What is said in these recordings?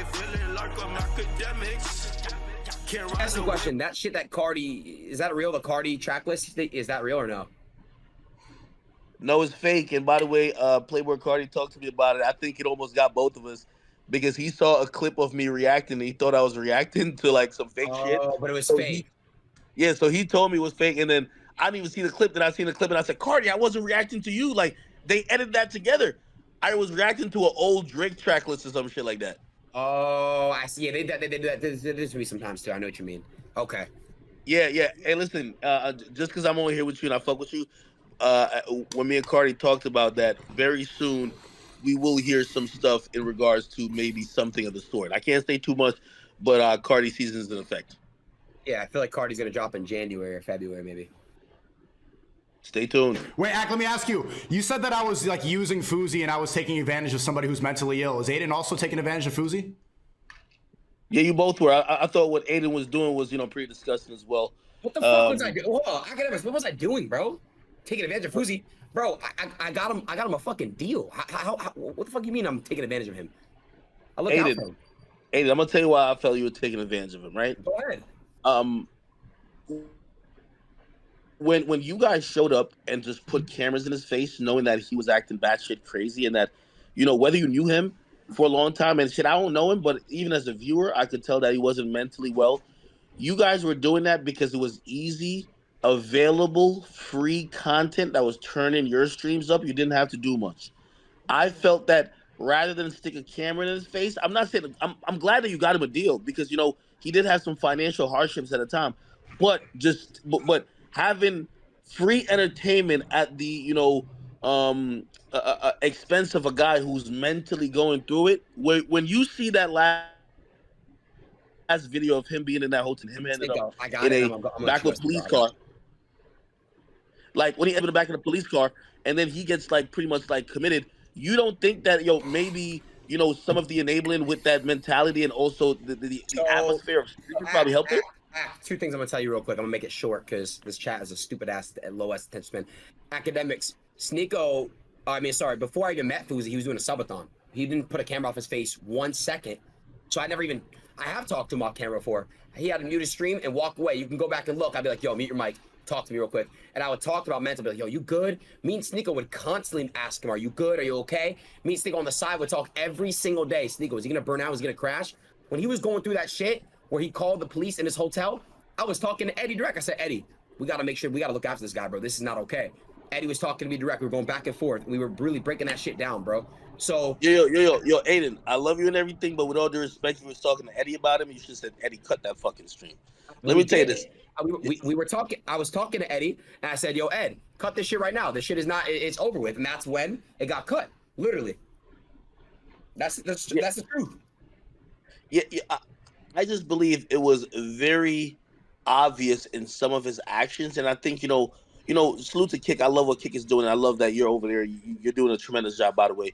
feeling like I'm Akademiks. Ask the question. That shit that Cardi, is that real? The Cardi track list, is that real or no? No, it's fake. And by the way, Playboy Cardi talked to me about it. I think it almost got both of us because he saw a clip of me reacting. And he thought I was reacting to like some fake shit. Oh, but it was So fake. so he told me it was fake. And then I didn't even see the clip. Then I seen the clip and I said, Cardi, I wasn't reacting to you. Like they edited that together. I was reacting to an old Drake track list or some shit like that. Oh, I see. Yeah, they do that. This to me sometimes too. I know what you mean. Okay. Yeah. Hey, listen, just because I'm only here with you and I fuck with you, when me and Cardi talked about that, very soon we will hear some stuff in regards to maybe something of the sort. I can't say too much, but Cardi season is in effect. Yeah, I feel like Cardi's gonna drop in January or February, maybe. Stay tuned. Wait, Ak, let me ask you. You said that I was like using Fousey and I was taking advantage of somebody who's mentally ill. Is Adin also taking advantage of Fousey? Yeah, you both were. I thought what Adin was doing was, pretty disgusting as well. What the fuck was I doing? Hold on, Akademiks, what was I doing, bro? Taking advantage of Fousey? Bro, I got him a fucking deal. How what the fuck you mean I'm taking advantage of him? I look out for him. Adin, I'm gonna tell you why I felt you were taking advantage of him, right? Go ahead. When you guys showed up and just put cameras in his face, knowing that he was acting batshit crazy, and that, whether you knew him for a long time and shit, I don't know him, but even as a viewer, I could tell that he wasn't mentally well. You guys were doing that because it was easy, available, free content that was turning your streams up. You didn't have to do much. I felt that rather than stick a camera in his face, I'm not saying I'm glad that you got him a deal because he did have some financial hardships at the time, but having free entertainment at the expense of a guy who's mentally going through it. When you see that last video of him being in that hotel, him ended up in a back of a police car. Like when he ended up back in the police car, and then he gets like pretty much like committed. You don't think that maybe some of the enabling with that mentality and also the atmosphere of probably helped it? Two things I'm gonna tell you real quick. I'm gonna make it short because this chat is a stupid ass and low ass attention span. Akademiks, Sneako. Before I even met Fousey, he was doing a subathon. He didn't put a camera off his face 1 second. So I have talked to him off camera before. He had to mute his stream and walk away. You can go back and look. I'd be like, yo, mute your mic. Talk to me real quick. And I would talk about mental, be like, yo, you good? Me and Sneako would constantly ask him, are you good? Are you okay? Me and Sneako on the side would talk every single day. Sneako, is he gonna burn out? Is he gonna crash? When he was going through that shit, where he called the police in his hotel, I was talking to Eddie direct. I said, Eddie, we got to make sure, we got to look after this guy, bro. This is not okay. Eddie was talking to me direct. We were going back and forth. We were really breaking that shit down, bro. So yo, Adin, I love you and everything, but with all due respect, you was talking to Eddie about him. You should have said, Eddie, cut that fucking stream. Let me tell you this. We were talking. I was talking to Eddie, and I said, yo, Ed, cut this shit right now. This shit is not. It's over with, and that's when it got cut. Literally. That's the truth. Yeah. I just believe it was very obvious in some of his actions, and I think salute to Kick. I love what Kick is doing. I love that you're over there. You're doing a tremendous job, by the way.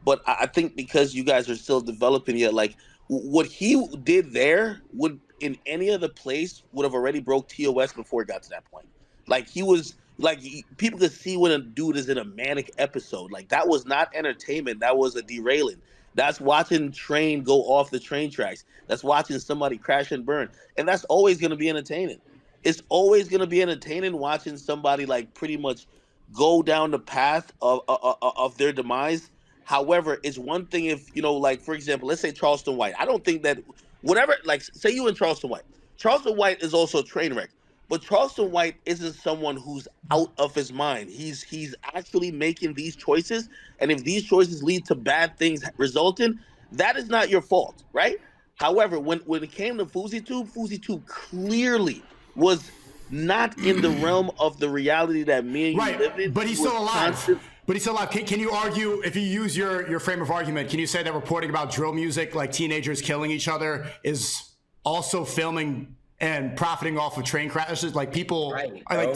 But I think because you guys are still developing yet, like what he did there would in any other place would have already broke TOS before it got to that point. Like he was like people could see when a dude is in a manic episode. Like that was not entertainment. That was a derailing. That's watching train go off the train tracks. That's watching somebody crash and burn. And that's always going to be entertaining. It's always going to be entertaining watching somebody like pretty much go down the path of their demise. However, it's one thing if, like, for example, let's say Charleston White. I don't think that whatever, like, say you and Charleston White. Charleston White is also a train wreck. But Charleston White isn't someone who's out of his mind. He's actually making these choices, and if these choices lead to bad things resulting, that is not your fault, right? However, when it came to Fousey Tube clearly was not in the realm of the reality that me and you live in. But he's still alive. But he's still alive. Can you argue, if you use your frame of argument, can you say that reporting about drill music, like teenagers killing each other, is also filming and profiting off of train crashes? Like people,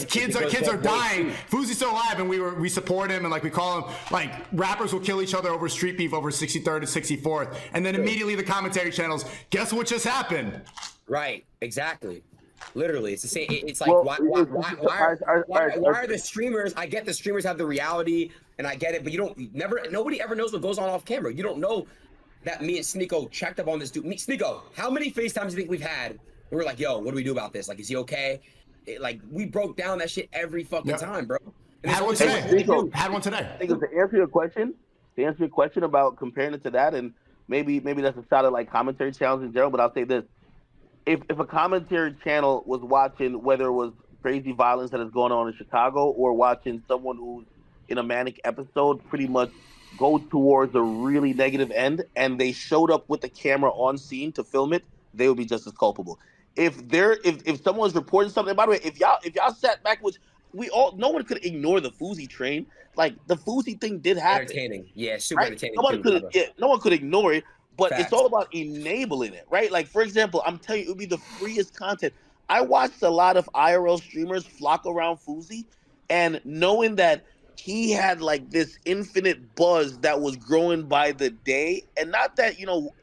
kids are dying. Fousey's still alive, and we support him, and like we call him. Like rappers will kill each other over street beef over 63rd and 64th, and then immediately the commentary channels, guess what just happened? Right, exactly. Literally, it's the same. It's like why are the streamers? I get the streamers have the reality, and I get it, but nobody ever knows what goes on off camera. You don't know that me and Sneako checked up on this dude. Sneako, how many FaceTimes do you think we've had? We were like, yo, what do we do about this? Like, is he okay? Like, we broke down that shit every fucking time, bro. And Had one there's today. only- Had one today. I think to answer your question about comparing it to that, and maybe that's a shot at like commentary channels in general, but I'll say this. If a commentary channel was watching whether it was crazy violence that is going on in Chicago or watching someone who's in a manic episode pretty much go towards a really negative end and they showed up with the camera on scene to film it, they would be just as culpable. If someone's reporting something, by the way, if y'all sat back, which no one could ignore the Fousey train. Like the Fousey thing did happen. Entertaining. Yeah, super right? entertaining. No one could ignore it. But Facts. It's all about enabling it, right? Like, for example, I'm telling you, it would be the freest content. I watched a lot of IRL streamers flock around Fousey, and knowing that he had like this infinite buzz that was growing by the day, and not that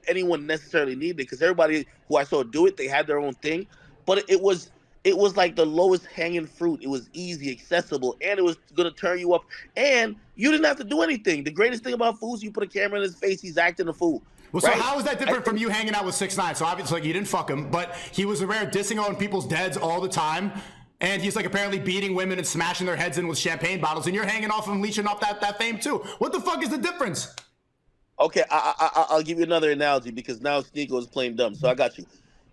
anyone necessarily needed it, because everybody who I saw do it, they had their own thing, but it was like the lowest hanging fruit. It was easy, accessible, and it was gonna turn you up, and you didn't have to do anything. The greatest thing about Fousey, you put a camera in his face, he's acting a fool. Well, right? So how is that different from you hanging out with 6ix9ine? So obviously, like, you didn't fuck him, but he was aware dissing on people's deads all the time, and he's like apparently beating women and smashing their heads in with champagne bottles, and you're hanging off him, leeching off that fame too. What the fuck is the difference? Okay, I'll give you another analogy because now Sneako is playing dumb. So I got you.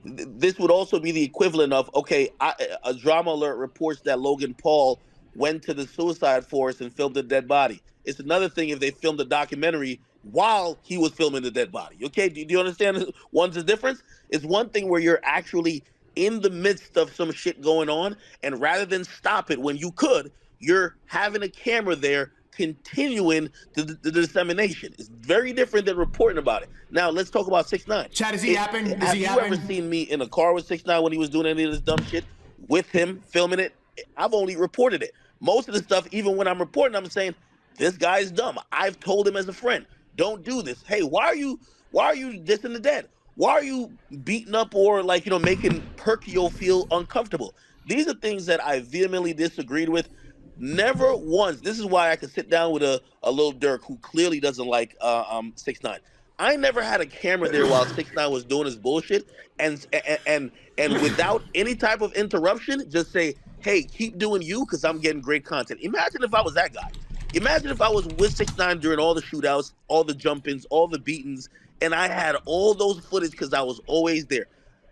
This would also be the equivalent of, okay, a drama alert reports that Logan Paul went to the suicide forest and filmed a dead body. It's another thing if they filmed a documentary while he was filming the dead body. Okay, do you understand one's the difference? It's one thing where you're actually in the midst of some shit going on, and rather than stop it when you could, you're having a camera there continuing the dissemination. It's very different than reporting about it. Now, let's talk about 6ix9ine. Chad, is he yapping? Have you ever seen me in a car with 6ix9ine when he was doing any of this dumb shit with him, filming it? I've only reported it. Most of the stuff, even when I'm reporting, I'm saying, this guy's dumb. I've told him as a friend, don't do this. Hey, why are you dissing the dead? Why are you beating up or making Perkio feel uncomfortable? These are things that I vehemently disagreed with. Never once. This is why I could sit down with a Lil Durk who clearly doesn't like 6ix9ine. I never had a camera there while 6ix9ine was doing his bullshit, and without any type of interruption, just say, hey, keep doing you because I'm getting great content. Imagine if I was that guy. Imagine if I was with 6ix9ine during all the shootouts, all the jump-ins, all the beatings, and I had all those footage because I was always there.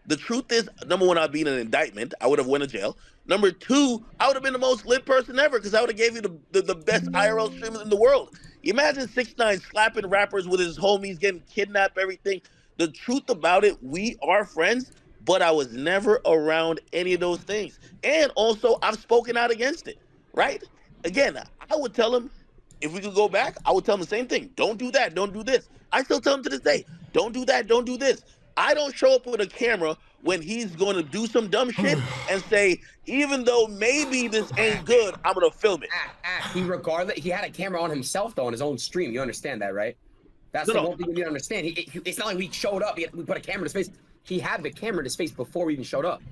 The truth is, number one, I'd be in an indictment. I would have went to jail. Number two, I would have been the most lit person ever because I would have gave you the best IRL streamers in the world. Imagine 6ix9ine slapping rappers with his homies, getting kidnapped, everything. The truth about it, we are friends, but I was never around any of those things. And also, I've spoken out against it, right? Again, I would tell him, if we could go back, I would tell him the same thing. Don't do that. Don't do this. I still tell him to this day, don't do that. Don't do this. I don't show up with a camera when he's going to do some dumb shit and say, even though maybe this ain't good, I'm going to film it. He had a camera on himself, though, on his own stream. You understand that, right? That's the one thing you need to understand. It's not like we showed up. We put a camera in his face. He had the camera in his face before we even showed up.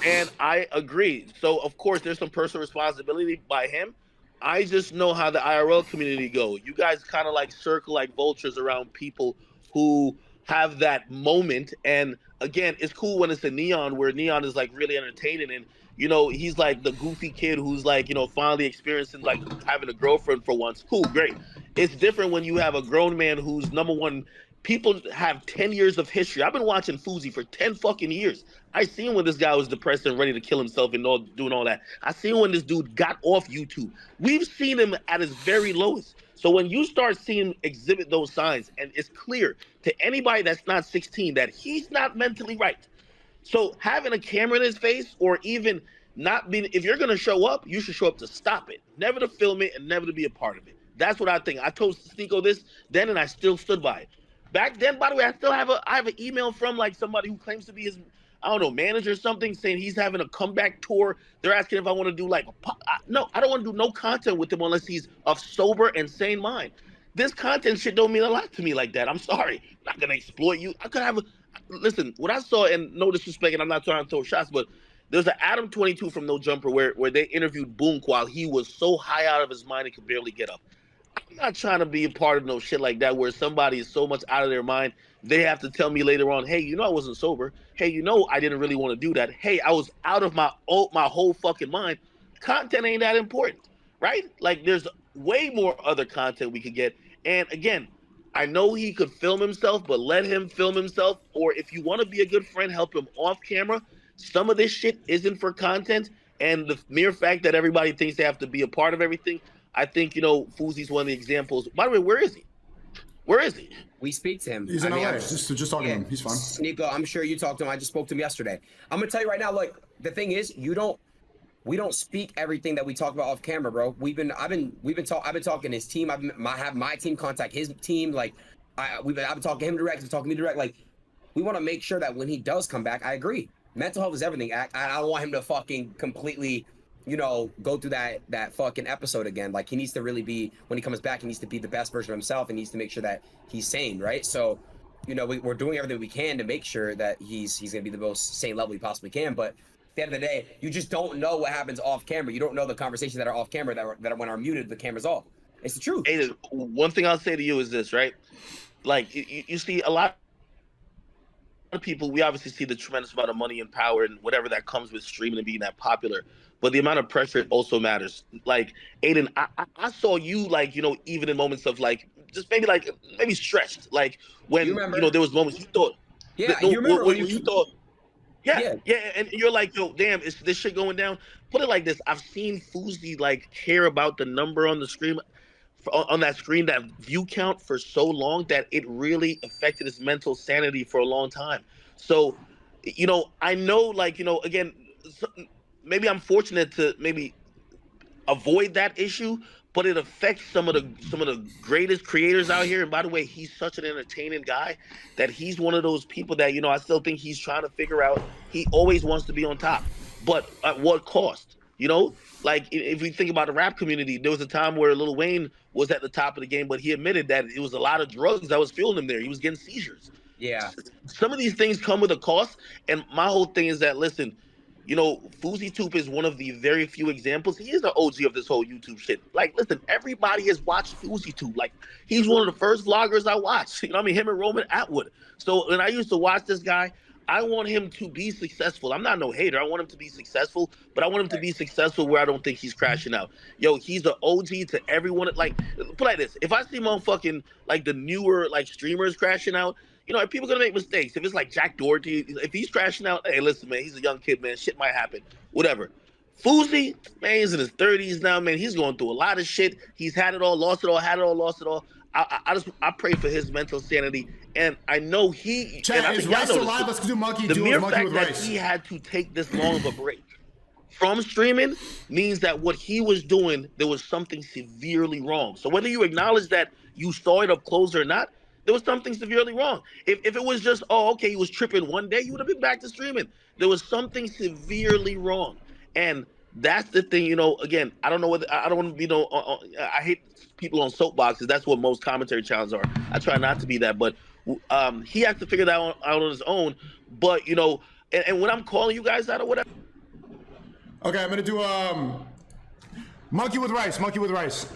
And I agree. So, of course, there's some personal responsibility by him. I just know how the IRL community go. You guys kind of like circle like vultures around people who have that moment. And again, it's cool when it's a Neon, where Neon is like really entertaining, and he's like the goofy kid who's like finally experiencing like having a girlfriend for once. Cool, great. It's different when you have a grown man who's, number one, people have 10 years of history. I've been watching Fousey for 10 fucking years. I seen when this guy was depressed and ready to kill himself and doing all that. I seen when this dude got off YouTube. We've seen him at his very lowest. So when you start seeing him exhibit those signs, and it's clear to anybody that's not 16 that he's not mentally right. So having a camera in his face, or even not being, if you're going to show up, you should show up to stop it, never to film it and never to be a part of it. That's what I think. I told Sneako this then, and I still stood by it. Back then, by the way, I have an email from like somebody who claims to be his, I don't know, manager or something, saying he's having a comeback tour. They're asking if I want to do like, no, I don't want to do no content with him unless he's of sober and sane mind. This content shit don't mean a lot to me like that. I'm sorry. I'm not going to exploit you. I could have listen, what I saw, and no disrespect, and I'm not trying to throw shots, but there's an Adam 22 from No Jumper where they interviewed Boonk while he was so high out of his mind he could barely get up. I'm not trying to be a part of no shit like that where somebody is so much out of their mind they have to tell me later on, hey, I wasn't sober. Hey, I didn't really want to do that. Hey, I was out of my whole fucking mind. Content ain't that important, right? Like there's way more other content we could get. And again, I know he could film himself, but let him film himself. Or if you want to be a good friend, help him off camera. Some of this shit isn't for content. And the mere fact that everybody thinks they have to be a part of everything, I think, Fousey's one of the examples. By the way, where is he? Where is he? We speak to him. He's in LA. Just talking to him. He's fine. Sneako, I'm sure you talked to him. I just spoke to him yesterday. I'm gonna tell you right now, like the thing is, we don't speak everything that we talk about off camera, bro. I've been talking to his team. I have my team contact his team. Like I've been talking to him direct. He's talking to me direct. Like we want to make sure that when he does come back, I agree. Mental health is everything. I don't want him to fucking completely, go through that fucking episode again. Like he needs to really be, when he comes back, he needs to be the best version of himself and needs to make sure that he's sane, right? So, we're doing everything we can to make sure that he's gonna be the most sane level he possibly can. But at the end of the day, you just don't know what happens off camera. You don't know the conversations that are off camera that when are muted, the camera's off. It's the truth. Hey, one thing I'll say to you is this, right? Like you see a lot of people, we obviously see the tremendous amount of money and power and whatever that comes with streaming and being that popular, but the amount of pressure also matters. Like Adin, I saw you like, even in moments of like, just maybe stretched, like when, there was moments you thought, yeah, you remember when you thought, yeah, and you're like, yo, damn, is this shit going down? Put it like this, I've seen Fousey like care about the number on the screen, on that screen, that view count for so long that it really affected his mental sanity for a long time. So, I know, like, again, maybe I'm fortunate to maybe avoid that issue, but it affects some of the greatest creators out here. And by the way, he's such an entertaining guy that he's one of those people that, I still think he's trying to figure out. He always wants to be on top, but at what cost? Like if we think about the rap community, there was a time where Lil Wayne was at the top of the game, but he admitted that it was a lot of drugs that was fueling him there. He was getting seizures. Yeah. Some of these things come with a cost. And my whole thing is that, listen, Fousey Tube is one of the very few examples. He is the OG of this whole YouTube shit. Like, listen, everybody has watched Fousey Tube. Like, he's one of the first vloggers I watched. Him and Roman Atwood. So when I used to watch this guy, I want him to be successful. I'm not no hater. I want him to be successful, but I want him to be successful where I don't think he's crashing out. Yo, he's the OG to everyone. Like, put like this. If I see motherfucking, like, the newer, like, streamers crashing out, people gonna make mistakes. If it's like Jack Doherty, if he's crashing out, hey, listen, man, he's a young kid, man. Shit might happen. Whatever. Fousey, man, he's in his 30s now, man. He's going through a lot of shit. He's had it all, lost it all, had it all, lost it all. I pray for his mental sanity, and I know he. Chad, is Rice still live? Let's do monkey. The mere monkey fact with that Rice. he had to take this long of a break from streaming means that what he was doing, there was something severely wrong. So whether you acknowledge that you saw it up close or not, there was something severely wrong. If it was just, okay, he was tripping one day, you would have been back to streaming. There was something severely wrong, and that's the thing. Again, I don't know whether I don't want to be I hate people on soapboxes. That's what most commentary channels are. I try not to be that, but he has to figure that out on his own. But and when I'm calling you guys out or whatever. Okay, I'm gonna do monkey with rice. Monkey with rice.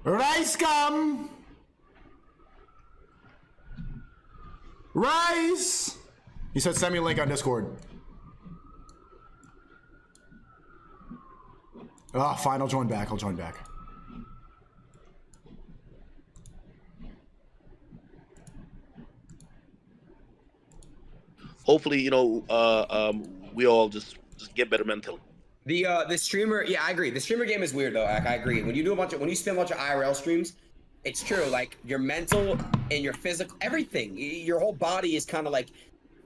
Rice come! Rice! He said send me a link on Discord. Fine, I'll join back. Hopefully, we all just get better mentally. The streamer, yeah, I agree. The streamer game is weird though. I agree. When you spend a bunch of IRL streams, it's true. Like your mental and your physical, everything, your whole body is kind of like,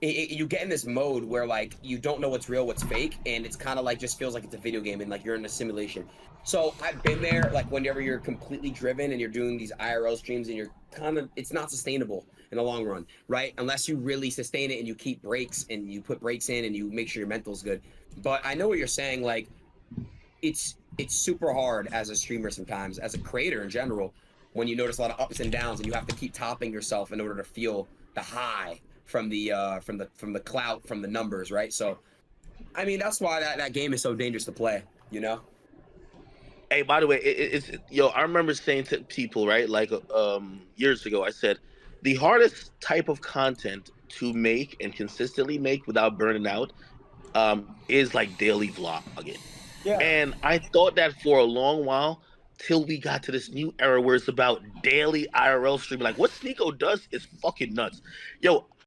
you get in this mode where like you don't know what's real, what's fake, and it's kind of like just feels like it's a video game and like you're in a simulation. So I've been there, like whenever you're completely driven and you're doing these IRL streams and it's not sustainable in the long run, right? Unless you really sustain it and you keep breaks and you put breaks in and you make sure your mental's good. But I know what you're saying, like it's super hard as a streamer sometimes, as a creator in general, when you notice a lot of ups and downs, and you have to keep topping yourself in order to feel the high from the clout, from the numbers, right? So, I mean, that's why that game is so dangerous to play, you know? Hey, by the way, it's yo. I remember saying to people, right, like years ago, I said the hardest type of content to make and consistently make without burning out is like daily vlogging. Yeah. And I thought that for a long while till we got to this new era where it's about daily IRL streaming. Like what Sneako does is fucking nuts. Yo,